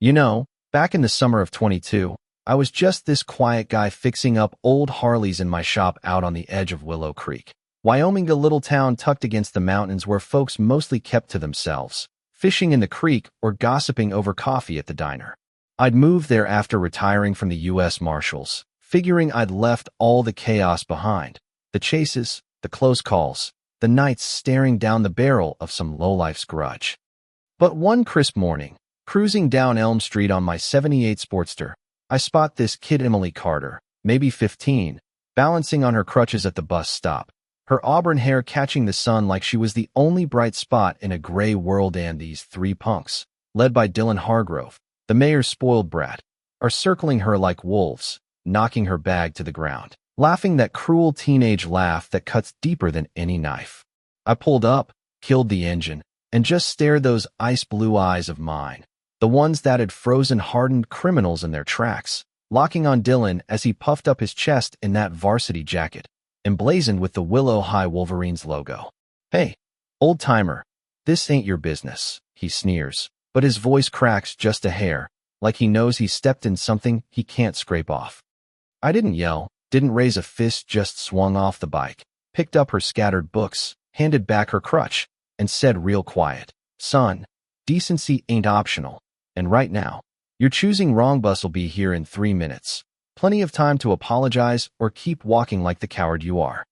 You know, back in the summer of 22, I was just this quiet guy fixing up old Harleys in my shop out on the edge of Willow Creek, Wyoming, a little town tucked against the mountains where folks mostly kept to themselves, fishing in the creek or gossiping over coffee at the diner. I'd moved there after retiring from the U.S. Marshals, figuring I'd left all the chaos behind, the chases, the close calls, the nights staring down the barrel of some lowlife's grudge. But one crisp morning, cruising down Elm Street on my '78 Sportster, I spot this kid Emily Carter, maybe 15, balancing on her crutches at the bus stop, her auburn hair catching the sun like she was the only bright spot in a gray world. And these three punks, led by Dylan Hargrove, the mayor's spoiled brat, are circling her like wolves, knocking her bag to the ground, laughing that cruel teenage laugh that cuts deeper than any knife. I pulled up, killed the engine, and just stared those ice blue eyes of mine, the ones that had frozen hardened criminals in their tracks, locking on Dylan as he puffed up his chest in that varsity jacket, emblazoned with the Willow High Wolverines logo. "Hey, old-timer, this ain't your business," he sneers, but his voice cracks just a hair, like he knows he stepped in something he can't scrape off. I didn't yell, didn't raise a fist, just swung off the bike, picked up her scattered books, handed back her crutch, and said real quiet, "Son, decency ain't optional. And right now, you're choosing wrong. Bus'll be here in 3 minutes. Plenty of time to apologize or keep walking like the coward you are."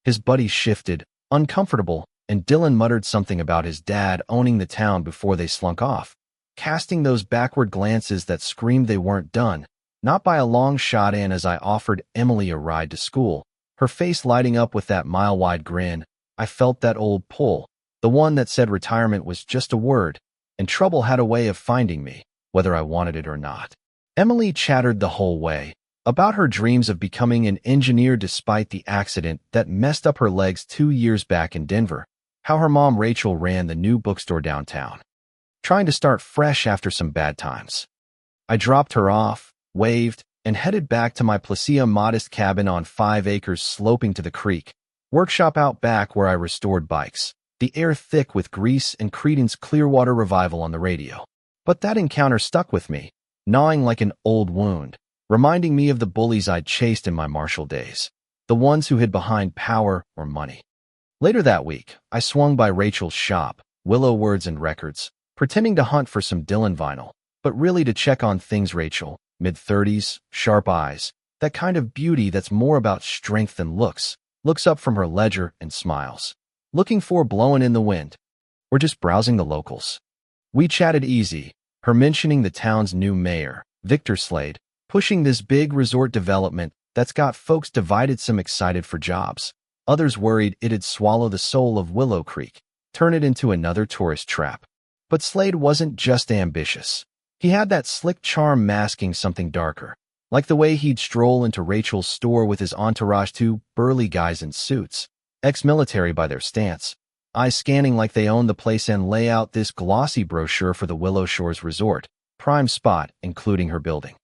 His buddies shifted, uncomfortable, and Dylan muttered something about his dad owning the town before they slunk off, casting those backward glances that screamed they weren't done, not by a long shot. And as I offered Emily a ride to school, her face lighting up with that mile-wide grin, I felt that old pull, the one that said retirement was just a word, and trouble had a way of finding me, whether I wanted it or not. Emily chattered the whole way about her dreams of becoming an engineer despite the accident that messed up her legs 2 years back in Denver, how her mom Rachel ran the new bookstore downtown, trying to start fresh after some bad times. I dropped her off, waved, and headed back to my Placia modest cabin on 5 acres sloping to the creek, workshop out back where I restored bikes, the air thick with grease and Creedence Clearwater Revival on the radio. But that encounter stuck with me, gnawing like an old wound, reminding me of the bullies I'd chased in my Marshall days, the ones who hid behind power or money. Later that week, I swung by Rachel's shop, Willow Words and Records, pretending to hunt for some Dylan vinyl, but really to check on things. Rachel, mid-30s, sharp eyes, that kind of beauty that's more about strength than looks, looks up from her ledger and smiles. "Looking for blowing in the wind? Or just browsing the locals?" We chatted easy, her mentioning the town's new mayor, Victor Slade, pushing this big resort development that's got folks divided, some excited for jobs, others worried it'd swallow the soul of Willow Creek, turn it into another tourist trap. But Slade wasn't just ambitious. He had that slick charm masking something darker, like the way he'd stroll into Rachel's store with his entourage, 2 burly guys in suits, ex-military by their stance, eyes scanning like they owned the place, and lay out this glossy brochure for the Willow Shores Resort, prime spot, including her building.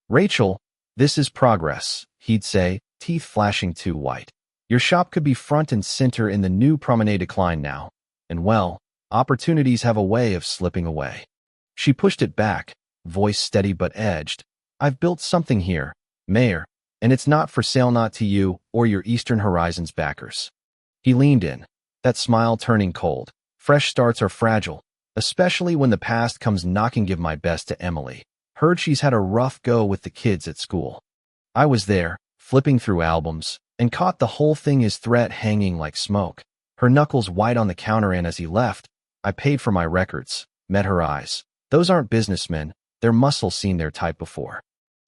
"Rachel, this is progress," he'd say, teeth flashing 2 white. "Your shop could be front and center in the new promenade decline now. And well, opportunities have a way of slipping away." She pushed it back, voice steady but edged. "I've built something here, Mayor, and it's not for sale, not to you or your Eastern Horizons backers." He leaned in, that smile turning cold. "Fresh starts are fragile, especially when the past comes knocking." "Give my best to Emily. Heard she's had a rough go with the kids at school." I was there, flipping through albums, and caught the whole thing, his threat hanging like smoke, her knuckles white on the counter. And as he left, I paid for my records, met her eyes. Those aren't businessmen, they're muscle, seen their type before.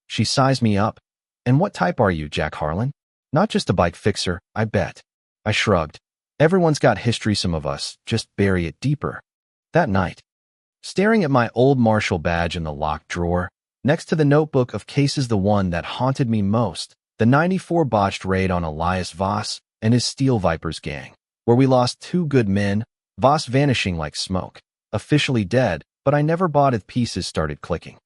She sized me up. "And what type are you, Jack Harlan? Not just a bike fixer, I bet." I shrugged. "Everyone's got history, some of us just bury it deeper." That night, staring at my old Marshall badge in the locked drawer, next to the notebook of cases, the one that haunted me most, the '94 botched raid on Elias Voss and his Steel Vipers gang, where we lost 2 good men, Voss vanishing like smoke, officially dead, but I never bought it. Pieces started clicking.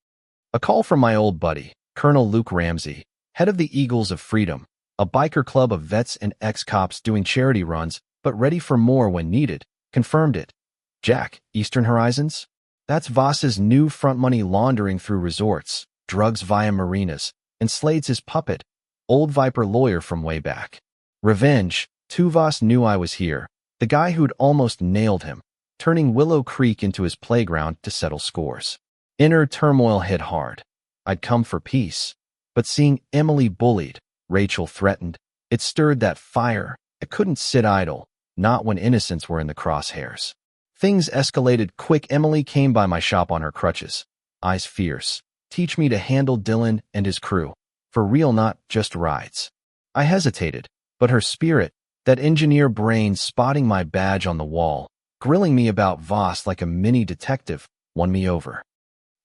A call from my old buddy, Colonel Luke Ramsey, head of the Eagles of Freedom, a biker club of vets and ex-cops doing charity runs, but ready for more when needed, confirmed it. "Jack, Eastern Horizons? That's Voss's new front money laundering through resorts, drugs via marinas, and Slade's his puppet, old Viper lawyer from way back. Revenge, too. Voss knew I was here, the guy who'd almost nailed him, turning Willow Creek into his playground to settle scores. Inner turmoil hit hard. I'd come for peace, but seeing Emily bullied, Rachel threatened, it stirred that fire. I couldn't sit idle, not when innocents were in the crosshairs. Things escalated quick. Emily came by my shop on her crutches, eyes fierce. Teach me to handle Dylan and his crew. For real, not just rides. I hesitated, but her spirit, that engineer brain spotting my badge on the wall, grilling me about Voss like a mini detective, won me over.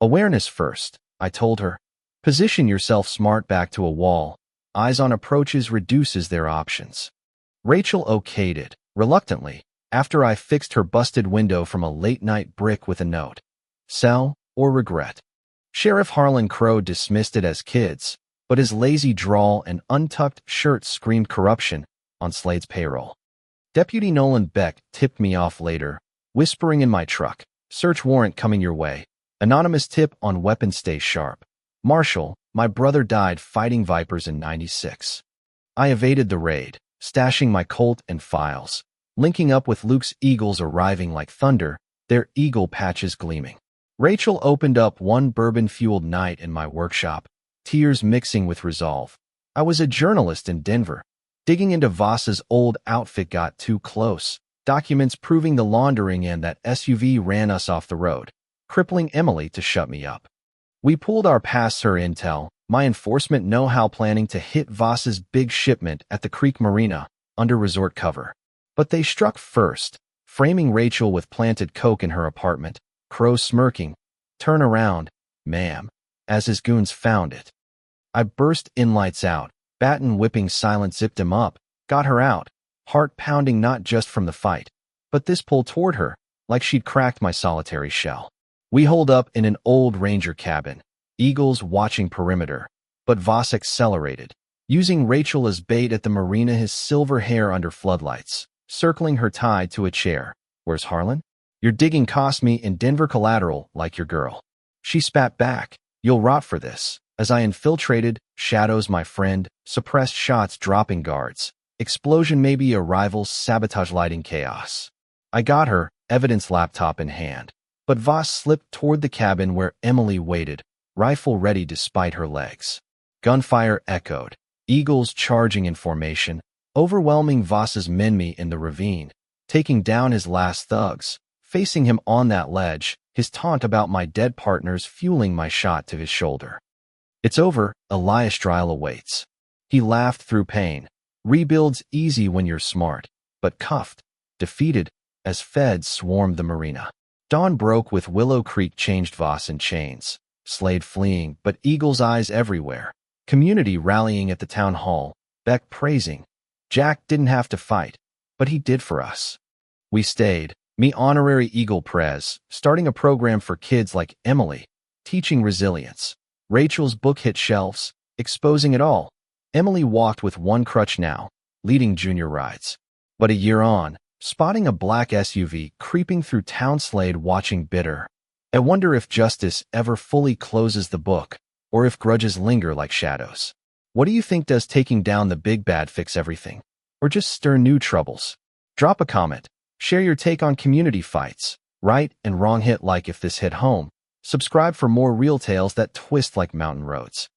Awareness first, I told her. Position yourself smart back to a wall. Eyes on approaches reduces their options. Rachel okayed it, reluctantly, after I fixed her busted window from a late-night brick with a note. Sell or regret. Sheriff Harlan Crow dismissed it as kids, but his lazy drawl and untucked shirt screamed corruption on Slade's payroll. Deputy Nolan Beck tipped me off later, whispering in my truck, "Search warrant coming your way. Anonymous tip on weapons, stay sharp." Marshall, my brother, died fighting Vipers in '96. I evaded the raid, stashing my Colt and files, linking up with Luke's Eagles arriving like thunder, their eagle patches gleaming. Rachel opened up one bourbon-fueled night in my workshop, tears mixing with resolve. I was a journalist in Denver. Digging into Voss's old outfit got too close, documents proving the laundering and that SUV ran us off the road, crippling Emily to shut me up. We pulled our past her intel, my enforcement know-how, planning to hit Voss's big shipment at the Creek Marina, under resort cover. But they struck first, framing Rachel with planted coke in her apartment, Crow smirking, "Turn around, ma'am," as his goons found it. I burst in, lights out, baton whipping silence, zipped him up, got her out, heart pounding not just from the fight, but this pull toward her, like she'd cracked my solitary shell. We holed up in an old ranger cabin, Eagles watching perimeter, but Voss accelerated, using Rachel as bait at the marina, his silver hair under floodlights, circling her tied to a chair. "Where's Harlan? Your digging cost me in Denver collateral like your girl." She spat back, "You'll rot for this." As I infiltrated, shadows my friend, suppressed shots dropping guards, explosion maybe a rival's sabotage, lighting chaos. I got her, evidence laptop in hand, but Voss slipped toward the cabin where Emily waited, rifle ready despite her legs. Gunfire echoed, Eagles charging in formation, overwhelming Voss's men. Me in the ravine, taking down his last thugs, facing him on that ledge, his taunt about my dead partners fueling my shot to his shoulder. "It's over," Elias Dryle awaits. He laughed through pain. "Rebuild's easy when you're smart," but cuffed, defeated, as feds swarmed the marina. Dawn broke with Willow Creek changed, Voss in chains, Slade fleeing, but Eagle's eyes everywhere. Community rallying at the town hall, Beck praising. Jack didn't have to fight, but he did for us. We stayed, me honorary Eagle Prez, starting a program for kids like Emily, teaching resilience. Rachel's book hit shelves, exposing it all. Emily walked with one crutch now, leading junior rides. But a year on, spotting a black SUV creeping through town, Slade watching bitter. I wonder if justice ever fully closes the book, or if grudges linger like shadows. What do you think? Does taking down the big bad fix everything, or just stir new troubles? Drop a comment, share your take on community fights, right and wrong, hit like if this hit home. Subscribe for more real tales that twist like mountain roads.